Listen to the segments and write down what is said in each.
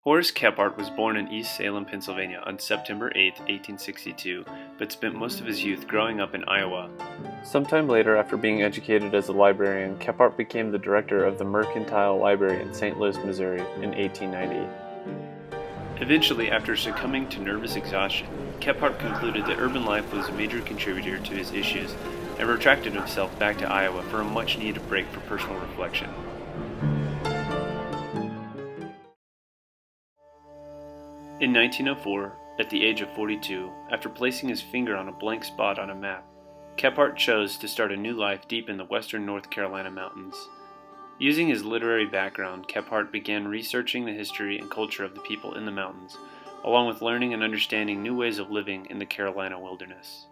Horace Kephart was born in East Salem, Pennsylvania on September 8, 1862, but spent most of his youth growing up in Iowa. Sometime later, after being educated as a librarian, Kephart became the director of the Mercantile Library in St. Louis, Missouri in 1890. Eventually, after succumbing to nervous exhaustion, Kephart concluded that urban life was a major contributor to his issues and retracted himself back to Iowa for a much-needed break for personal reflection. In 1904, at the age of 42, after placing his finger on a blank spot on a map, Kephart chose to start a new life deep in the western North Carolina mountains. Using his literary background, Kephart began researching the history and culture of the people in the mountains, along with learning and understanding new ways of living in the Carolina wilderness.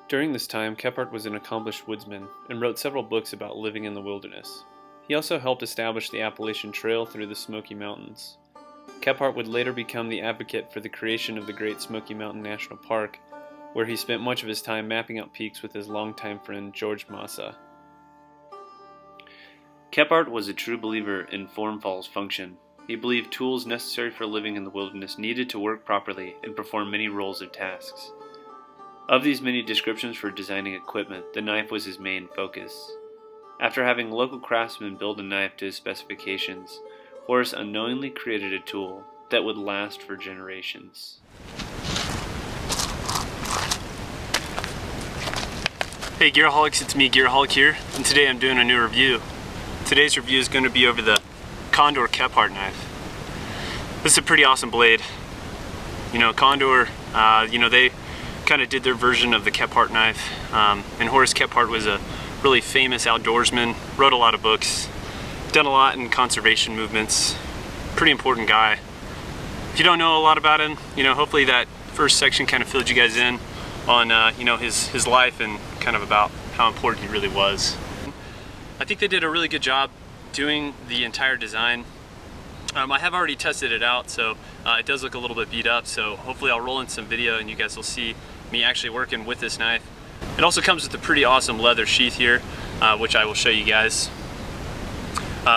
During this time, Kephart was an accomplished woodsman and wrote several books about living in the wilderness. He also helped establish the Appalachian Trail through the Smoky Mountains. Kephart would later become the advocate for the creation of the Great Smoky Mountain National Park, where he spent much of his time mapping out peaks with his longtime friend George Massa. Kephart was a true believer in form follows function. He believed tools necessary for living in the wilderness needed to work properly and perform many roles or tasks. Of these many descriptions for designing equipment, the knife was his main focus. After having local craftsmen build a knife to his specifications, Horace unknowingly created a tool that would last for generations. Hey Gearaholics, it's me, Gearaholic here, and today I'm doing a new review. Today's review is going to be over the Condor Kepheart Knife. This is a pretty awesome blade. You know, Condor, they kind of did their version of the Kepheart knife, and Horace Kephart was a really famous outdoorsman, wrote a lot of books, done a lot in conservation movements, pretty important guy. If you don't know a lot about him, hopefully that first section kind of filled you guys in on his life and kind of about how important he really was. I think they did a really good job doing the entire design. I have already tested it out, so it does look a little bit beat up, so hopefully I'll roll in some video and you guys will see me actually working with this knife. It also comes with a pretty awesome leather sheath here, which I will show you guys.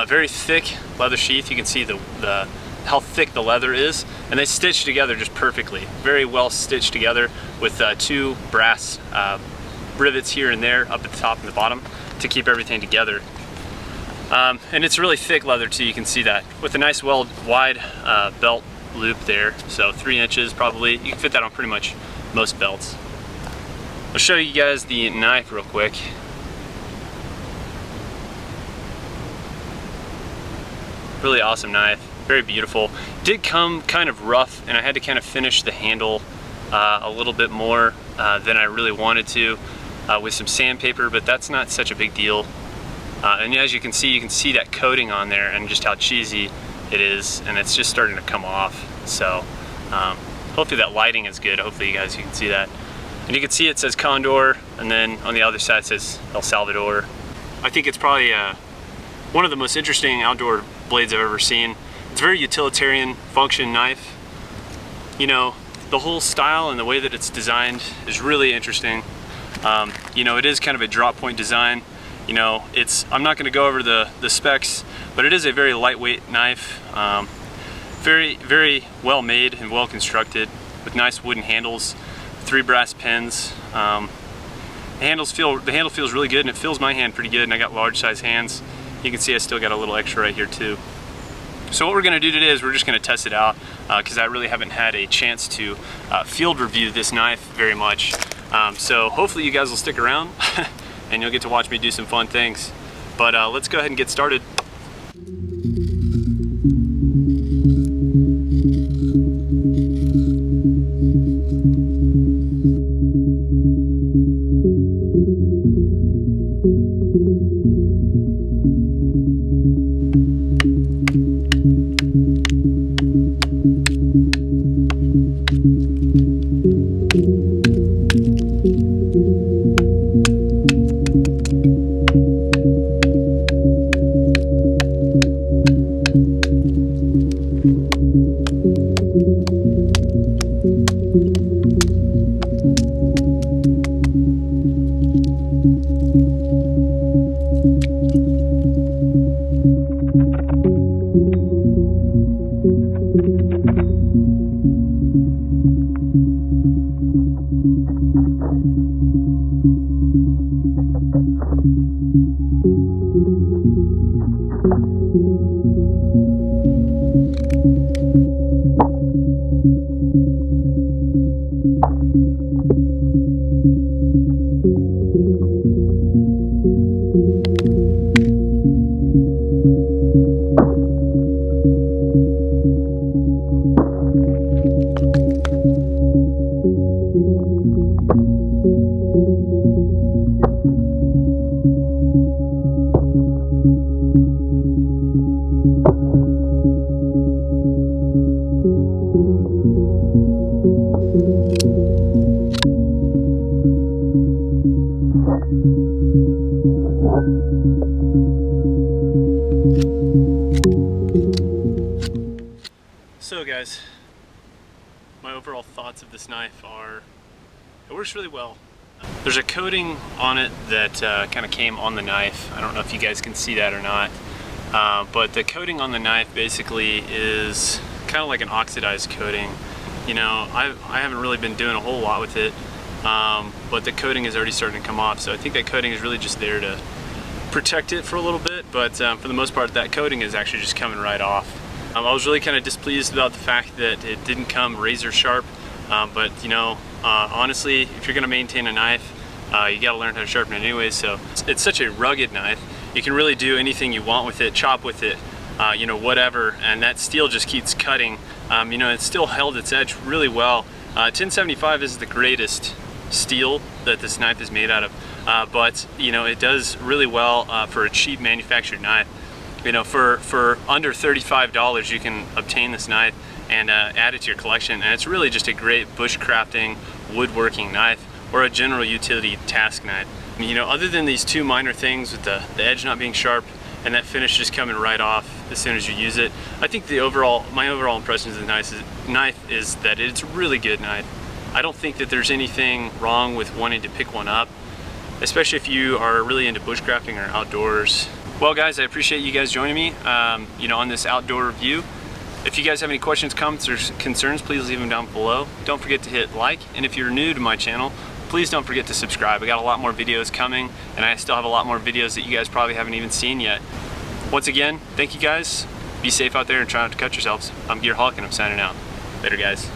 Very thick leather sheath. You can see how thick the leather is, and they stitch together just perfectly. Very well stitched together with two brass rivets here and there up at the top and the bottom to keep everything together. And it's really thick leather too, you can see that, with a nice wide belt loop there, so 3 inches probably. You can fit that on pretty much most belts. I'll show you guys the knife real quick. Really awesome knife, very beautiful. Did come kind of rough, and I had to kind of finish the handle a little bit more than I really wanted to with some sandpaper, but that's not such a big deal. And as you can see that coating on there and just how cheesy it is, and it's just starting to come off. So hopefully that lighting is good. Hopefully you can see that. And you can see it says Condor, and then on the other side it says El Salvador. I think it's probably one of the most interesting outdoor blades I've ever seen. It's a very utilitarian function knife. The whole style and the way that it's designed is really interesting. It is kind of a drop point design. I'm not going to go over the specs, but it is a very lightweight knife. Very, very well made and well constructed with nice wooden handles, 3 brass pins. The handle feels really good, and it fills my hand pretty good, and I got large size hands. You can see I still got a little extra right here too. So what we're going to do today is we're just going to test it out because I really haven't had a chance to field review this knife very much. So hopefully you guys will stick around and you'll get to watch me do some fun things. But let's go ahead and get started. So guys, my overall thoughts of this knife are, it works really well. There's a coating on it that kind of came on the knife. I don't know if you guys can see that or not, but the coating on the knife basically is kind of like an oxidized coating. You know, I haven't really been doing a whole lot with it, but the coating is already starting to come off, so I think that coating is really just there to protect it for a little bit, but for the most part that coating is actually just coming right off. I was really kind of displeased about the fact that it didn't come razor sharp, but you know, honestly, if you're going to maintain a knife, you got to learn how to sharpen it anyway. So it's such a rugged knife, you can really do anything you want with it, chop with it, you know, whatever, and that steel just keeps cutting. You know, it's still held its edge really well. 1075 is the greatest steel that this knife is made out of, but you know, it does really well for a cheap manufactured knife. You know, for under $35 you can obtain this knife and add it to your collection, and it's really just a great bushcrafting, woodworking knife, or a general utility task knife. You know, other than these two minor things with the edge not being sharp and that finish just coming right off as soon as you use it, I think my overall impressions of the knife is that it's a really good knife. I don't think that there's anything wrong with wanting to pick one up, especially if you are really into bushcrafting or outdoors. Well guys, I appreciate you guys joining me you know, on this outdoor review. If you guys have any questions, comments, or concerns, please leave them down below. Don't forget to hit like, and if you're new to my channel, please don't forget to subscribe. I got a lot more videos coming, and I still have a lot more videos that you guys probably haven't even seen yet. Once again, thank you guys. Be safe out there and try not to cut yourselves. I'm Gearaholic and I'm signing out. Later guys.